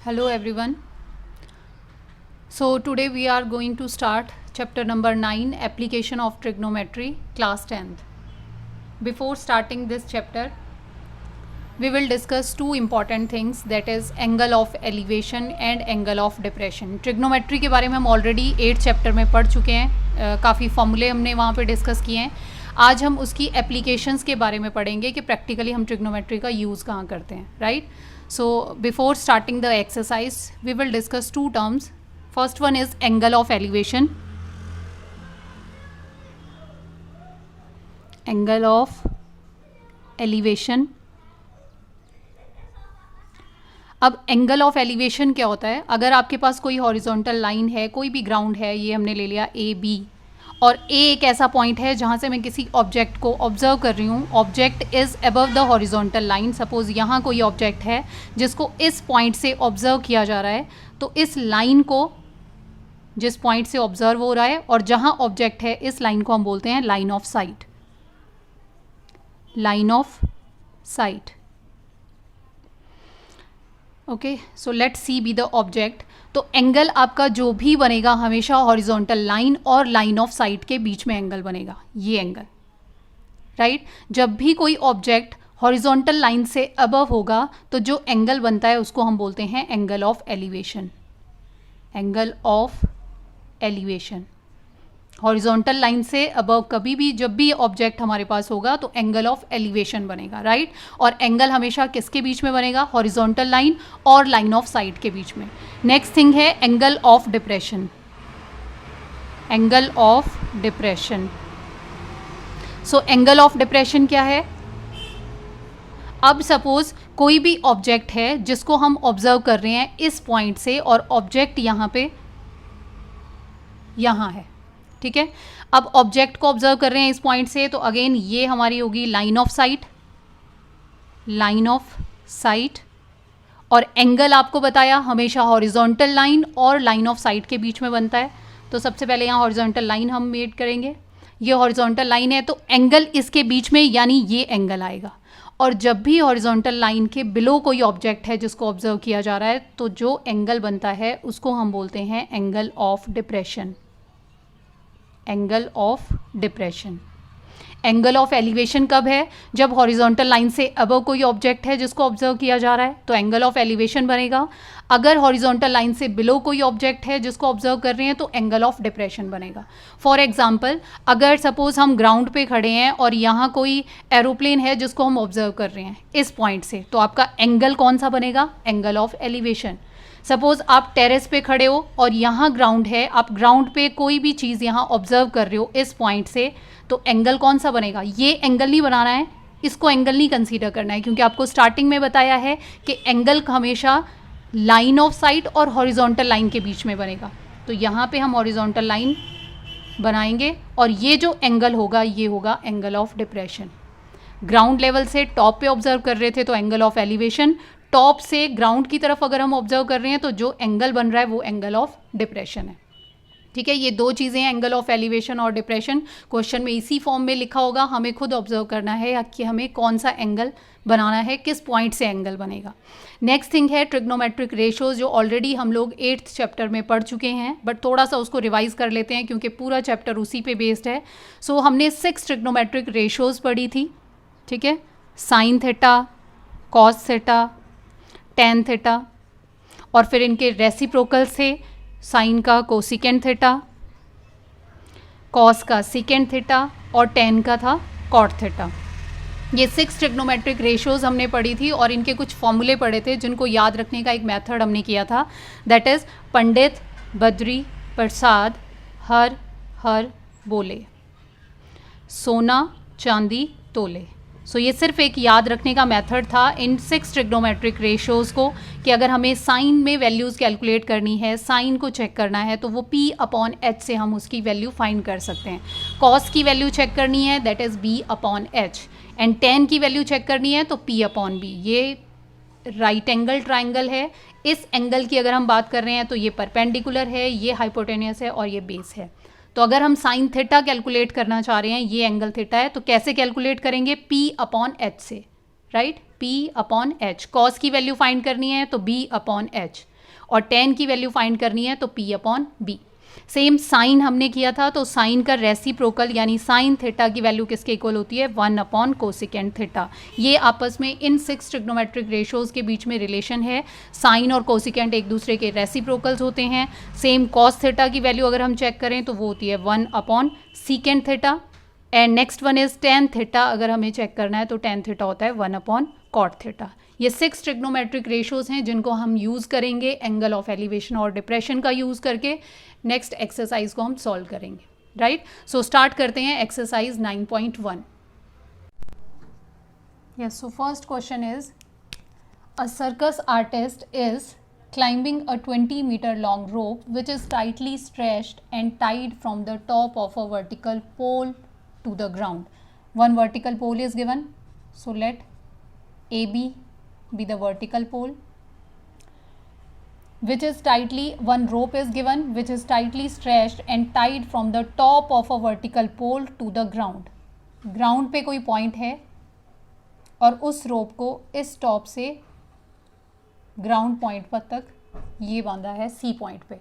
Hello everyone. So today we are going to start chapter number 9, application of trigonometry, class 10th. Before starting this chapter, we will discuss two important things, that is angle of elevation and angle of depression. Trigonometry के बारे में हम already 8 chapter में पढ़ चुके हैं, काफ़ी फॉर्मूले हमने वहाँ पे डिस्कस किए हैं. आज हम उसकी एप्लीकेशंस के बारे में पढ़ेंगे कि प्रैक्टिकली हम ट्रिग्नोमेट्री का यूज़ कहाँ करते हैं, right. So before starting the exercise, we will discuss two terms. First one is angle of elevation. Angle of elevation. अब एंगल ऑफ एलिवेशन क्या होता है? अगर आपके पास कोई हॉरिजॉन्टल लाइन है, कोई भी ग्राउंड है, ये हमने ले लिया ए बी, और ए एक ऐसा पॉइंट है जहाँ से मैं किसी ऑब्जेक्ट को ऑब्जर्व कर रही हूँ. Object is above the horizontal line. Suppose यहाँ कोई ऑब्जेक्ट है जिसको इस पॉइंट से ऑब्जर्व किया जा रहा है, तो इस लाइन को, जिस पॉइंट से ऑब्जर्व हो रहा है और जहाँ ऑब्जेक्ट है, इस लाइन को हम बोलते हैं line of sight. Line of sight. Okay, so let's see B the object. तो एंगल आपका जो भी बनेगा हमेशा हॉरिजॉन्टल लाइन और लाइन ऑफ साइट के बीच में एंगल बनेगा, ये एंगल, राइट. जब भी कोई ऑब्जेक्ट हॉरिजॉन्टल लाइन से अबव होगा तो जो एंगल बनता है उसको हम बोलते हैं angle of elevation. Angle of elevation. Horizontal line से अबव कभी भी जब भी ऑब्जेक्ट हमारे पास होगा तो एंगल ऑफ एलिवेशन बनेगा, राइट. और एंगल हमेशा किसके बीच में बनेगा? हॉरिजॉन्टल लाइन और लाइन ऑफ साइट के बीच में. नेक्स्ट थिंग है angle of depression. Angle of depression. So angle of depression क्या है? अब सपोज कोई भी ऑब्जेक्ट है जिसको हम ऑब्जर्व कर रहे हैं इस पॉइंट से, और ऑब्जेक्ट यहाँ पे यहाँ है, ठीक है. अब ऑब्जेक्ट को ऑब्जर्व कर रहे हैं इस पॉइंट से, तो अगेन ये हमारी होगी line of sight. Line of site. और एंगल आपको बताया हमेशा हॉरिजॉन्टल लाइन और लाइन ऑफ साइट के बीच में बनता है. तो सबसे पहले यहाँ हॉरिजॉन्टल लाइन हम मेड करेंगे. ये हॉरिजॉन्टल लाइन है तो एंगल इसके बीच में, यानी ये एंगल आएगा. और जब भी हॉरिजॉन्टल लाइन के बिलो कोई ऑब्जेक्ट है जिसको ऑब्जर्व किया जा रहा है, तो जो एंगल बनता है उसको हम बोलते हैं angle of depression. Angle of depression. Angle of elevation कब है? जब हॉरिजॉन्टल लाइन से अबव कोई ऑब्जेक्ट है जिसको ऑब्जर्व किया जा रहा है, तो एंगल ऑफ एलिवेशन बनेगा. अगर हॉरिजॉन्टल लाइन से बिलो कोई ऑब्जेक्ट है जिसको ऑब्जर्व कर रहे हैं तो एंगल ऑफ डिप्रेशन बनेगा. फॉर एग्जाम्पल, अगर सपोज हम ग्राउंड पे खड़े हैं और यहाँ कोई एरोप्लेन है जिसको हम ऑब्जर्व कर रहे हैं इस पॉइंट से, तो आपका एंगल कौन सा बनेगा? Angle of elevation. सपोज आप टेरेस पे खड़े हो और यहाँ ग्राउंड है, आप ग्राउंड पे कोई भी चीज़ यहाँ ऑब्जर्व कर रहे हो इस पॉइंट से, तो एंगल कौन सा बनेगा? ये एंगल नहीं बनाना है, इसको एंगल नहीं कंसीडर करना है, क्योंकि आपको स्टार्टिंग में बताया है कि एंगल हमेशा लाइन ऑफ साइट और हॉरिजॉन्टल लाइन के बीच में बनेगा. तो यहाँ पे हम हॉरिजॉन्टल लाइन बनाएंगे और ये जो एंगल होगा ये होगा angle of depression. Ground level से टॉप पे ऑब्जर्व कर रहे थे तो एंगल ऑफ एलिवेशन. टॉप से ग्राउंड की तरफ अगर हम ऑब्जर्व कर रहे हैं तो जो एंगल बन रहा है वो एंगल ऑफ डिप्रेशन है, ठीक है. ये दो चीज़ें हैं, एंगल ऑफ एलिवेशन और डिप्रेशन. क्वेश्चन में इसी फॉर्म में लिखा होगा, हमें खुद ऑब्जर्व करना है कि हमें कौन सा एंगल बनाना है, किस पॉइंट से एंगल बनेगा. नेक्स्ट थिंग है ट्रिग्नोमेट्रिक रेशोज, जो ऑलरेडी हम लोग 8th चैप्टर में पढ़ चुके हैं, बट थोड़ा सा उसको रिवाइज कर लेते हैं क्योंकि पूरा चैप्टर उसी पे बेस्ड है. सो हमने 6 ट्रिग्नोमेट्रिक रेशोज पढ़ी थी, ठीक है. Sine theta, cos theta, tan theta, और फिर इनके रेसिप्रोकल से साइन का कोसिकेंट थीटा, कॉस का सीकेंट थीटा और टेन का था कॉट थीटा. ये 6 ट्रिग्नोमेट्रिक रेशोज हमने पढ़ी थी और इनके कुछ फॉर्मूले पढ़े थे जिनको याद रखने का एक मेथड हमने किया था, दैट इज़ पंडित, बद्री, प्रसाद, हर हर बोले, सोना चांदी तोले. सो ये सिर्फ एक याद रखने का मेथड था इन 6 ट्रिग्नोमेट्रिक रेशोज़ को, कि अगर हमें साइन में वैल्यूज़ कैलकुलेट करनी है, साइन को चेक करना है, तो वो P/H से हम उसकी वैल्यू फाइंड कर सकते हैं. कॉस की वैल्यू चेक करनी है, that is B/H, and ten की वैल्यू चेक करनी है तो P/B. ये राइट एंगल ट्राइंगल है. इस एंगल की अगर हम बात कर रहे हैं तो ये परपेंडिकुलर है, ये हाइपोटेन्यूस है और ये बेस है. तो अगर हम साइन थीटा कैलकुलेट करना चाह रहे हैं, ये एंगल थीटा है, तो कैसे कैलकुलेट करेंगे? P/H से. Right, P upon H। Cos की वैल्यू फाइंड करनी है तो B अपॉन H, और टेन की वैल्यू फाइंड करनी है तो P upon B। Same sine हमने किया था, तो साइन का रेसिप्रोकल यानी साइन थीटा की वैल्यू किसके इक्वल होती है, 1 अपॉन कोसेकेंट थीटा। ये आपस में इन 6 ट्रिग्नोमेट्रिक रेशियोज के बीच में रिलेशन है। साइन और कोसेकेंट एक दूसरे के रेसिप्रोकल्स होते हैं। सेम कॉस थीटा की वैल्यू अगर हम चेक करें तो वो होती है 1 upon secant theta. And next one is tan theta, अगर हमें चेक करना है तो टेन थीटा होता है 1 अपॉन कॉट थीटा। ये 6 ट्रिग्नोमेट्रिक रेशियोज हैं जिनको हम यूज़ करेंगे एंगल ऑफ एलिवेशन और डिप्रेशन का यूज़ करके नेक्स्ट एक्सरसाइज को हम सॉल्व करेंगे, राइट। सो स्टार्ट करते हैं exercise 9.1। Yes, so first question is a circus artist is climbing a 20-meter long rope which is tightly stretched and tied from the top of a vertical pole to the ground. One vertical pole is given, so let AB be the vertical pole, which is tightly, one rope is given which is tightly stretched and tied from the top of a vertical pole to the ground. Ground पे कोई point है और उस rope को इस top से ground point पर तक ये बांधा है सी पॉइंट पे।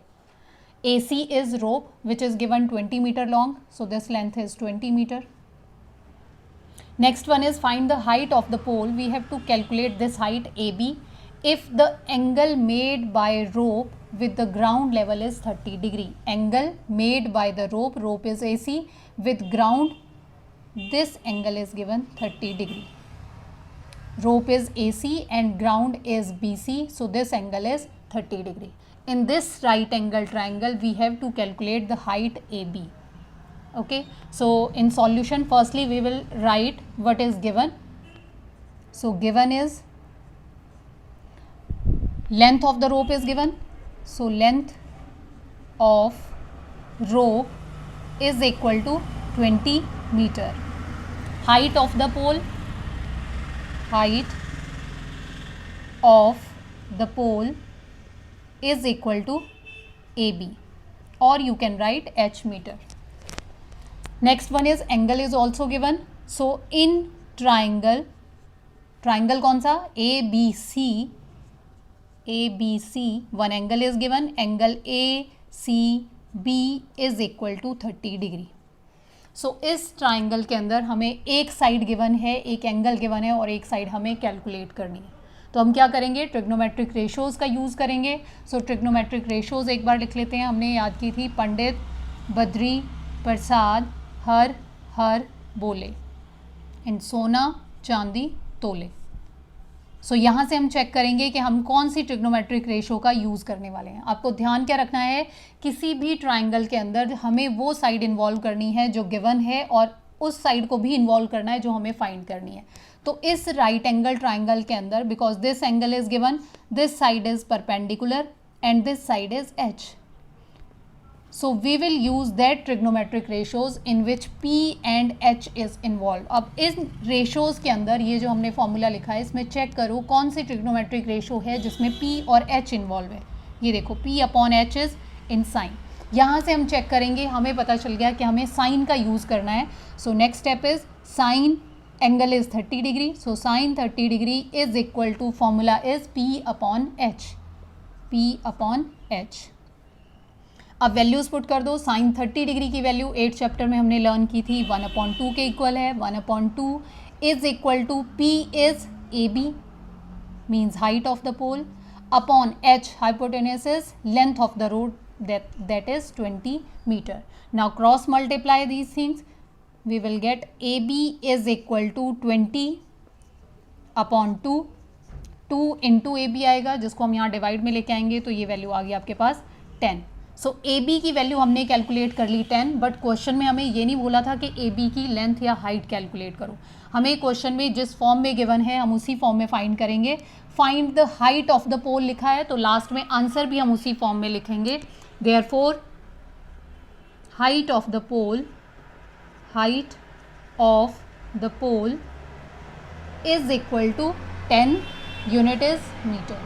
AC is rope which is given 20 meter long, so this length is 20 meter. Next one is find the height of the pole. We have to calculate this height AB if the angle made by rope with the ground level is 30 degree. Angle made by the rope is AC, with ground this angle is given 30 degree. Rope is AC and ground is BC, so this angle is 30 degree. In this right angle triangle we have to calculate the height AB. Okay, so in solution firstly we will write what is given. So given is length of the rope is given, so length of rope is equal to 20 meter. Height of the pole, height of the pole is equal to AB, or you can write H meter. Next one is angle is also given. So in triangle कौन सा, ABC, one angle is given, angle ACB is equal to 30 degree. सो इस triangle के अंदर हमें एक side given है, एक angle given है और एक साइड हमें कैलकुलेट करनी है। तो हम क्या करेंगे, ट्रिग्नोमेट्रिक रेशियोज का यूज़ करेंगे। सो ट्रिग्नोमेट्रिक रेशियोज एक बार लिख लेते हैं, हमने याद की थी पंडित, बद्री, प्रसाद, हर बोले, एंड सोना, चांदी, तोले। सो यहाँ से हम चेक करेंगे कि हम कौन सी ट्रिग्नोमेट्रिक रेशो का यूज़ करने वाले हैं। आपको ध्यान क्या रखना है, किसी भी ट्राइंगल के अंदर हमें वो साइड इन्वॉल्व करनी है जो गिवन है और उस साइड को भी इन्वॉल्व करना है जो हमें फाइंड करनी है। तो इस राइट एंगल ट्राइंगल के अंदर because this angle is given, this side is perpendicular and this side is H. So we will use that trigonometric ratios in which P and H is involved. अब इन ratios के अंदर ये जो हमने formula लिखा है इसमें चेक करो कौन सी trigonometric ratio है जिसमें P और H इन्वॉल्व है। ये देखो P upon H is in sine. यहाँ से हम चेक करेंगे, हमें पता चल गया कि हमें साइन का यूज़ करना है। So next step is sine angle is 30 degree, so sine 30 degree is equal to formula is P upon H। अब वैल्यूज़ पुट कर दो। साइन 30 डिग्री की वैल्यू 8 चैप्टर में हमने लर्न की थी 1/2 के इक्वल है। 1/2 is equal to P is AB means height of the pole upon H hypotenuse is length of the rod that is 20 meter. Now cross multiply these things, we will get AB is equal to 20/2, 2 into AB आएगा जिसको हम यहाँ divide में लेके आएंगे तो ये value आ गई आपके पास 10. सो AB की वैल्यू हमने कैलकुलेट कर ली 10, बट क्वेश्चन में हमें ये नहीं बोला था कि AB की लेंथ या हाइट कैलकुलेट करो। हमें क्वेश्चन में जिस फॉर्म में गिवन है हम उसी फॉर्म में फाइंड करेंगे। Find the height of the pole लिखा है तो लास्ट में आंसर भी हम उसी फॉर्म में लिखेंगे। Therefore, height of the pole is equal to 10 unit is meter.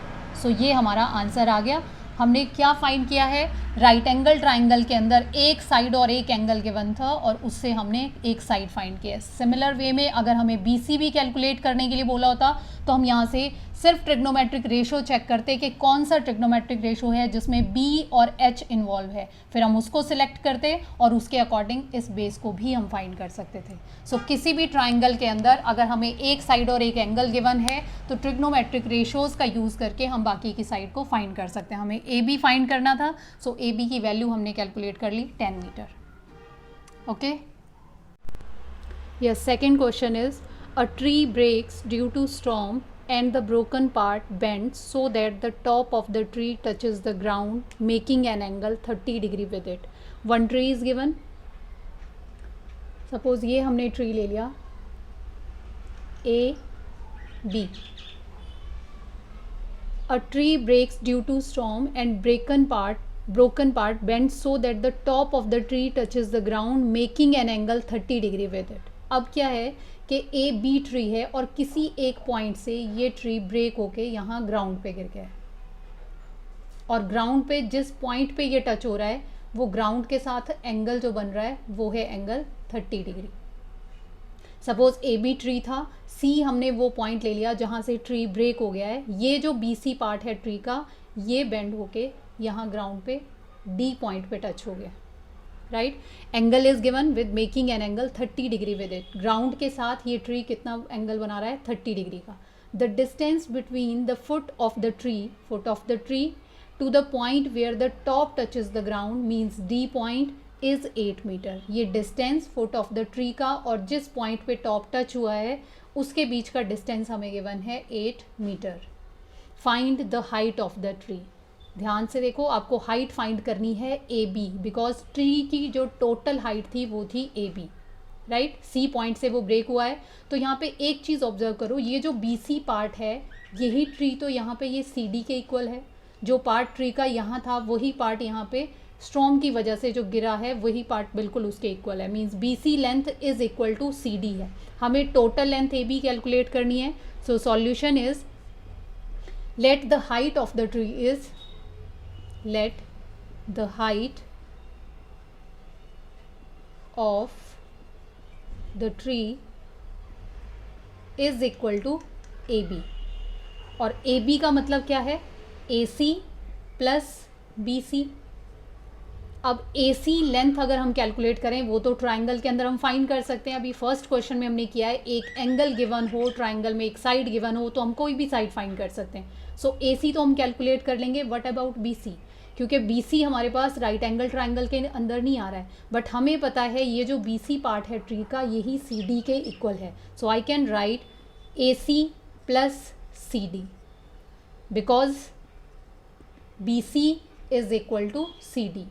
So ये हमारा आंसर आ गया। हमने क्या फाइंड किया है, राइट एंगल ट्राइंगल के अंदर एक साइड और एक एंगल गिवन था और उससे हमने एक साइड फाइंड किया है। सिमिलर वे में अगर हमें बीसी भी कैलकुलेट करने के लिए बोला होता तो हम यहाँ से सिर्फ ट्रिग्नोमेट्रिक रेशो चेक करते कि कौन सा ट्रिग्नोमेट्रिक रेशो है जिसमें बी और एच इन्वॉल्व है, फिर हम उसको सिलेक्ट करते और उसके अकॉर्डिंग इस बेस को भी हम फाइंड कर सकते थे। सो किसी भी ट्राइंगल के अंदर अगर हमें एक साइड और एक एंगल गिवन है तो ट्रिग्नोमेट्रिक रेशोज़ का यूज़ करके हम बाकी की साइड को फाइंड कर सकते हैं। हमें ए बी फाइंड करना था, सो ए बी की वैल्यू हमने कैलकुलेट कर ली 10 metre. Okay, yes, second question is a tree breaks due to storm and the broken part bends so that the top of the tree touches the ground, making an angle 30 degree with it. One tree is given. Suppose ये हमने tree ले लिया A, B. A tree breaks due to storm and broken part bends so that the top of the tree touches the ground, making an angle 30 degree with it. अब क्या है कि ए B tree है और किसी एक पॉइंट से ये ट्री ब्रेक होके यहाँ ग्राउंड पे गिर गया है और ग्राउंड पे जिस पॉइंट पे ये टच हो रहा है वो ग्राउंड के साथ एंगल जो बन रहा है वो है angle 30 degree. Suppose A B tree था, सी हमने वो पॉइंट ले लिया जहाँ से ट्री ब्रेक हो गया है, ये जो बी सी पार्ट है ट्री का ये बेंड होके यहाँ ग्राउंड पे डी पॉइंट पे टच हो गया, right. Angle is given with making an angle 30 degree with it. Ground के साथ ये ट्री कितना एंगल बना रहा है, 30 डिग्री का। The distance between the foot of the tree to the point where the top touches the ground means D point is 8 metre. ये distance foot of the tree का और जिस पॉइंट पे टॉप टच हुआ है उसके बीच का डिस्टेंस हमें गिवन है 8 metre. Find the height of the tree. ध्यान से देखो, आपको हाइट फाइंड करनी है ए बी, बिकॉज ट्री की जो टोटल हाइट थी वो थी A B, right. C point से वो ब्रेक हुआ है तो यहाँ पे एक चीज़ ऑब्जर्व करो, ये जो बी सी पार्ट है यही ट्री तो यहाँ पे ये सी डी के इक्वल है। जो पार्ट ट्री का यहाँ था वही पार्ट यहाँ पे स्टॉर्म की वजह से जो गिरा है वही पार्ट बिल्कुल उसके इक्वल है, means B C length is equal to C D है। हमें total length A B calculate करनी है। So solution is let the height of the tree is let the height of the tree is equal to AB और AB का मतलब क्या है, AC plus BC। अब AC लेंथ अगर हम कैलकुलेट करें वो तो ट्राइंगल के अंदर हम फाइंड कर सकते हैं। अभी फर्स्ट क्वेश्चन में हमने किया है एक एंगल गिवन हो, ट्राइंगल में एक साइड गिवन हो तो हम कोई भी साइड फाइंड कर सकते हैं। सो AC तो हम कैलकुलेट कर लेंगे। व्हाट अबाउट BC, क्योंकि BC हमारे पास राइट एंगल ट्राइंगल के अंदर नहीं आ रहा है, बट हमें पता है ये जो BC पार्ट है ट्री का यही CD के इक्वल है। So I can write AC plus CD because BC is equal to CD।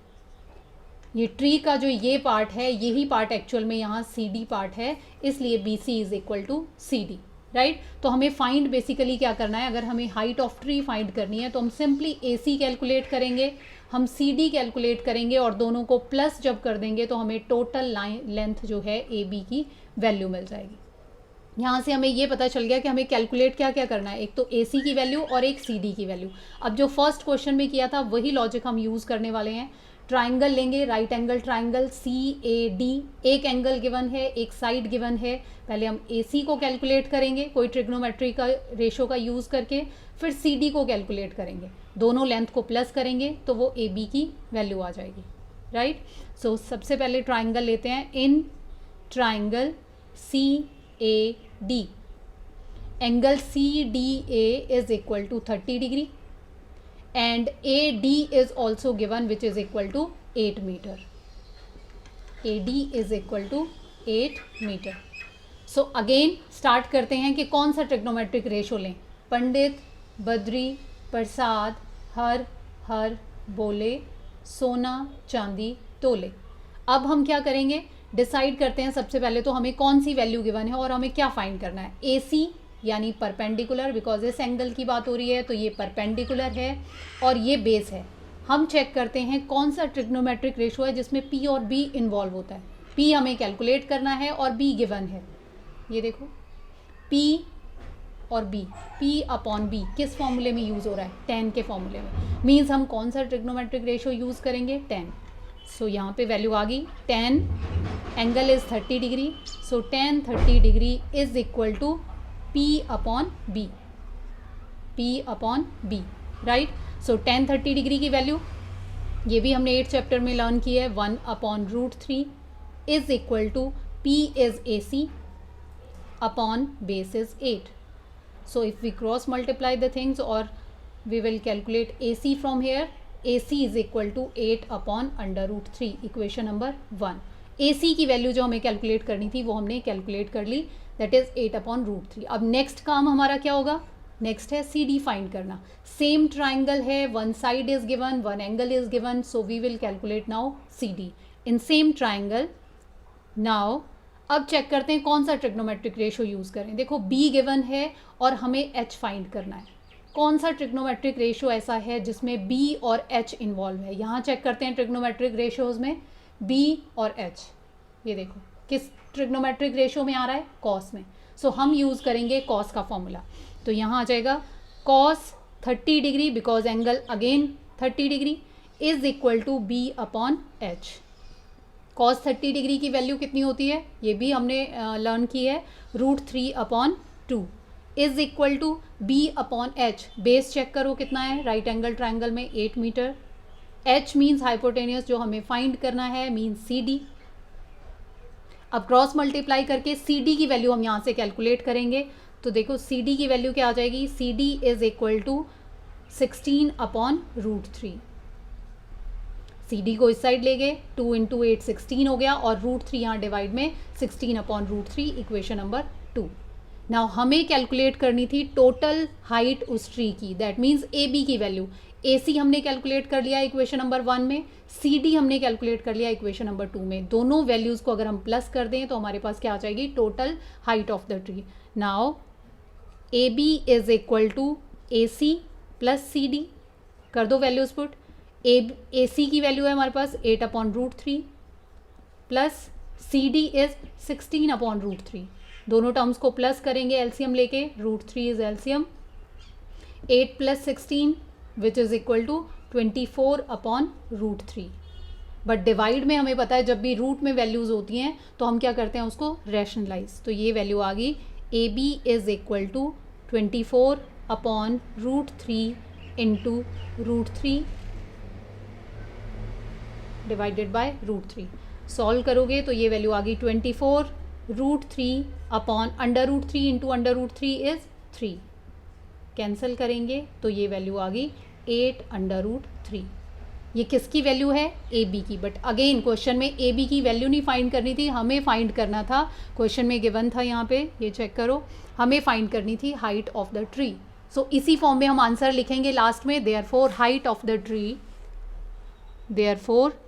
ये ट्री का जो ये पार्ट है यही पार्ट एक्चुअल में यहाँ CD पार्ट है, इसलिए BC is equal to CD, right. तो हमें फाइंड बेसिकली क्या करना है, अगर हमें हाइट ऑफ ट्री फाइंड करनी है तो हम सिंपली AC कैलकुलेट करेंगे, हम CD कैलकुलेट करेंगे और दोनों को प्लस जब कर देंगे तो हमें टोटल लेंथ जो है AB की वैल्यू मिल जाएगी। यहाँ से हमें ये पता चल गया कि हमें कैलकुलेट क्या क्या करना है, एक तो AC की वैल्यू और एक CD की वैल्यू। अब जो फर्स्ट क्वेश्चन में किया था वही लॉजिक हम यूज़ करने वाले हैं। ट्राइंगल लेंगे, राइट एंगल ट्राइंगल CAD, एक एंगल गिवन है, एक साइड गिवन है। पहले हम AC को कैलकुलेट करेंगे कोई ट्रिग्नोमेट्री का रेशो का यूज़ करके, फिर CD को कैलकुलेट करेंगे, दोनों लेंथ को प्लस करेंगे तो वो AB की वैल्यू आ जाएगी, राइट। सो सबसे पहले ट्राइंगल लेते हैं। In triangle CAD angle CDA is equal to 30 degree and AD is also given which is equal to 8 meter. AD is equal to 8 meter. So again start करते हैं कि कौन सा ट्रिग्नोमेट्रिक रेशो लें। पंडित, बद्री, प्रसाद, हर बोले, सोना, चांदी, तोले। अब हम क्या करेंगे, डिसाइड करते हैं सबसे पहले तो हमें कौन सी वैल्यू गिवन है और हमें क्या फाइंड करना है। AC यानी परपेंडिकुलर, बिकॉज इस एंगल की बात हो रही है तो ये परपेंडिकुलर है और ये बेस है। हम चेक करते हैं कौन सा ट्रिग्नोमेट्रिक रेशो है जिसमें P और B इन्वॉल्व होता है। P हमें कैलकुलेट करना है और B गिवन है, ये देखो P और b, p अपॉन b किस फॉर्मूले में यूज़ हो रहा है? tan के फॉर्मूले में। मीन्स हम कौन सा ट्रिग्नोमेट्रिक रेशियो यूज़ करेंगे? tan। सो यहाँ पे वैल्यू आ गई tan, angle is 30 degree, so tan 30 degree is equal to p upon b, p upon b, right. So tan 30 degree की वैल्यू ये भी हमने 8th चैप्टर में लर्न की है, 1 upon √3 is equal to p is AC upon base is 8. So if we cross multiply the things or we will calculate AC from here, AC is equal to 8 upon under √3, equation number 1. AC की value जो हमें calculate करनी थी वो हमने calculate कर ली, that is 8 upon √3. अब next काम हमारा क्या होगा? नेक्स्ट है CD फाइंड करना. सेम ट्राइंगल है, one side is given, one angle is given, so we will calculate now CD in same triangle. Now अब चेक करते हैं कौन सा ट्रिग्नोमेट्रिक रेशियो यूज़ करें. देखो b गिवन है और हमें h फाइंड करना है. कौन सा ट्रिग्नोमेट्रिक रेशियो ऐसा है जिसमें b और h इन्वॉल्व है? यहाँ चेक करते हैं ट्रिग्नोमेट्रिक रेशियोज में b और h. ये देखो किस ट्रिग्नोमेट्रिक रेशियो में आ रहा है? कॉस में. सो हम यूज़ करेंगे कॉस का फॉर्मूला. तो यहाँ आ जाएगा cos 30 degree because angle again 30 degree is equal to b upon h. cos 30 degree की वैल्यू कितनी होती है? ये भी हमने लर्न की है, √3 upon 2 is equal to b upon h. Base check करो कितना है, राइट एंगल ट्राइंगल में 8 मीटर. h मीन्स हाइपोटेनियस जो हमें फाइंड करना है, मीन्स CD. अब क्रॉस मल्टीप्लाई करके CD की वैल्यू हम यहाँ से कैलकुलेट करेंगे. तो देखो CD की वैल्यू क्या आ जाएगी? CD is equal to 16 upon √3. CD को इस साइड ले गए, 2 × 8 16 हो गया और √3 यहाँ डिवाइड में 16 अपॉन √3, इक्वेशन नंबर 2. नाउ हमें कैलकुलेट करनी थी टोटल हाइट उस ट्री की, दैट मीन्स AB की वैल्यू. AC हमने कैलकुलेट कर लिया इक्वेशन नंबर 1 में, CD हमने कैलकुलेट कर लिया इक्वेशन नंबर 2 में. दोनों वैल्यूज़ को अगर हम प्लस कर दें तो हमारे पास क्या आ जाएगी? Total height of the tree. Now AB is equal to AC plus CD. कर दो वैल्यूज पुट. AC की वैल्यू है हमारे पास 8 upon √3 plus CD is 16 upon √3. दोनों टर्म्स को प्लस करेंगे एलसीएम लेके, √3 is LCM. 8 plus 16 which is equal to 24 upon √3. But divide में हमें पता है जब भी रूट में वैल्यूज़ होती हैं तो हम क्या करते हैं उसको रैशनलाइज. तो ये वैल्यू आ गई AB is equal to 24 upon √3 into √3 divided by √3. Solve करोगे तो ये वैल्यू आ गई 24 √3 upon under √3 into under √3 is 3. Cancel करेंगे तो ये वैल्यू आ गई 8 अंडर √3. ये किसकी वैल्यू है? AB की. बट अगेन क्वेश्चन में AB की वैल्यू नहीं फाइंड करनी थी, हमें फाइंड करना था, क्वेश्चन में गिवन था यहाँ पे, ये चेक करो, हमें फाइंड करनी थी height of the tree. So इसी फॉर्म में हम आंसर लिखेंगे लास्ट में. Therefore height of the tree, therefore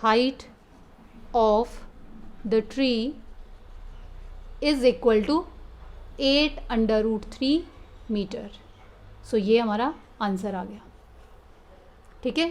height of the tree is equal to 8 under √3 metre. So ये हमारा आंसर आ गया. ठीक है.